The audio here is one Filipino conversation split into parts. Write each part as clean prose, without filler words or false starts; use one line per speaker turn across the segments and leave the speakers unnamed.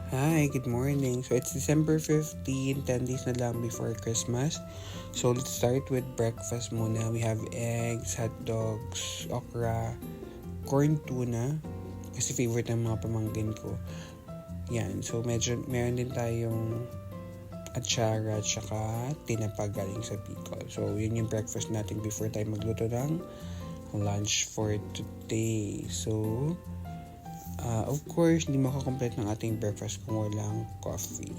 Hi, good morning. So it's December 15, 10 days na lang before Christmas. So let's start with breakfast muna. We have eggs, hot dogs, okra, corn tuna. Kasi favorite ng mga pamangkin ko. Yan. So medyo meron din tayong atsara at saka tinapa galing sa Bicol. So yun yung breakfast natin before tayo magluto ng lunch for today. So of course, hindi makakomplete ng ating breakfast kung walang coffee.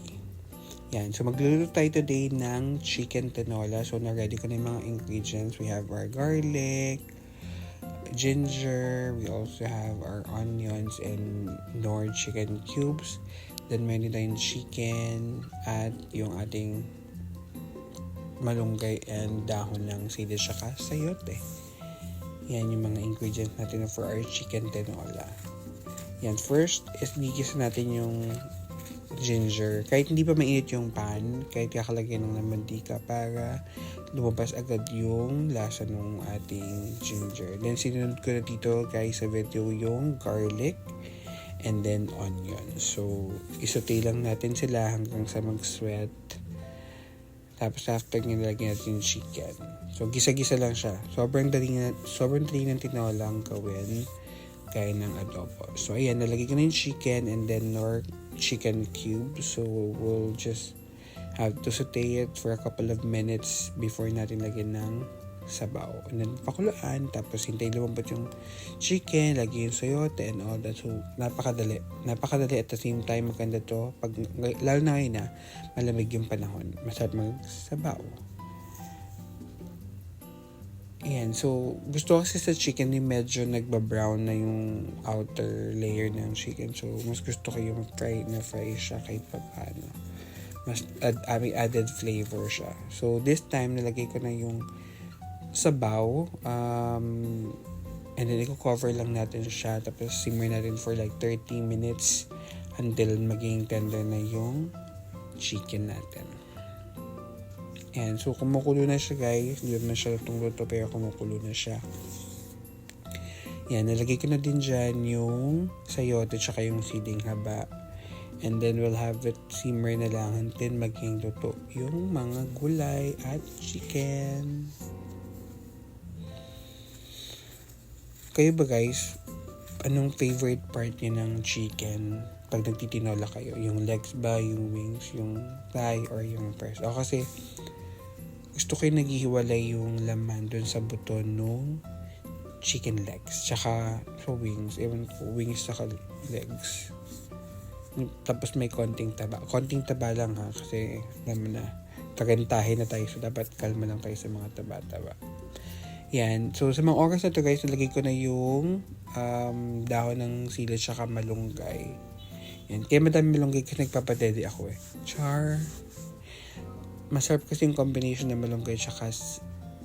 Yan. So, magluluto tayo today ng chicken tinola. So, na-ready ko na yung mga ingredients. We have our garlic, ginger. We also have our onions and Knorr chicken cubes. Then, meron tayong chicken at yung ating malunggay and dahon ng sili saka sayote. Yan yung mga ingredients natin for our chicken tinola. Yan, first is gigisa natin yung ginger. Kahit hindi pa mainit yung pan, kahit kakalagyan ng mantika para lumabas agad yung lasa ng ating ginger. Then, sinunod ko na dito guys sa video yung garlic and then onion. So, isote lang natin sila hanggang sa mag-sweat. Tapos, after nilagyan natin yung chicken. So, gisa-gisa lang siya. Sobrang dali ng tinolang gawin kaya ng adobo. So, ayan, nalagay ko na yung chicken and then Knorr chicken cubes. So, we'll just have to saute it for a couple of minutes before natin lagyan ng sabaw. And then, pakuluan. Tapos, hintayin lumambot yung chicken, lagyan yung sayote and all that. So, napakadali. Napakadali at the same time, maganda to. Lalo na ngayon na malamig yung panahon. Masarap magsabaw. Ayan, so gusto ko kasi sa chicken yung medyo nagba-brown na yung outer layer ng chicken. So, mas gusto ko yung fry siya kahit pa paano. Mas added flavor siya. So, this time, nalagay ko na yung sabaw. And then, i-cover lang natin siya. Tapos, simmer natin for like 30 minutes until maging tender na yung chicken natin. Ayan, so kumukulo na siya guys. Hindi na siya luto pero kumukulo na siya. Ayan, nalagay ko na din dyan yung sayote tsaka yung siling haba. And then we'll have it simmer na lang until maging luto yung mga gulay at chicken. Kayo ba guys, anong favorite part niyo ng chicken pag nagtitinola kayo? Yung legs ba, yung wings, yung thigh, or yung breast? O kasi gusto ko yung naghihiwalay yung laman dun sa buto nung chicken legs. Tsaka sa wings. Ewan ko, wings saka legs. Tapos may konting taba. Konting taba lang ha. Kasi naman na kagantahe na tayo. So dapat kalma lang tayo sa mga taba-taba. Yan. So sa mga oras na to guys, nalagay ko na yung dahon ng sili tsaka malunggay. Yan. Kaya madami malunggay kasi nagpapadede ako eh. Char. Masarap kasi yung combination ng malunggay tsaka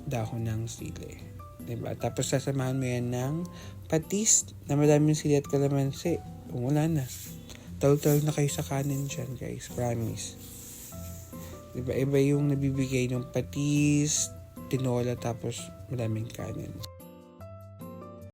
dahon ng sili. Diba? Tapos sasamahan mo yan ng patis na madaming sili at kalamansi. Wala na. Tal-tal na kayo sa kanin dyan guys. Promise. Diba? Iba yung nabibigay ng patis, tinola, tapos madaming kanin.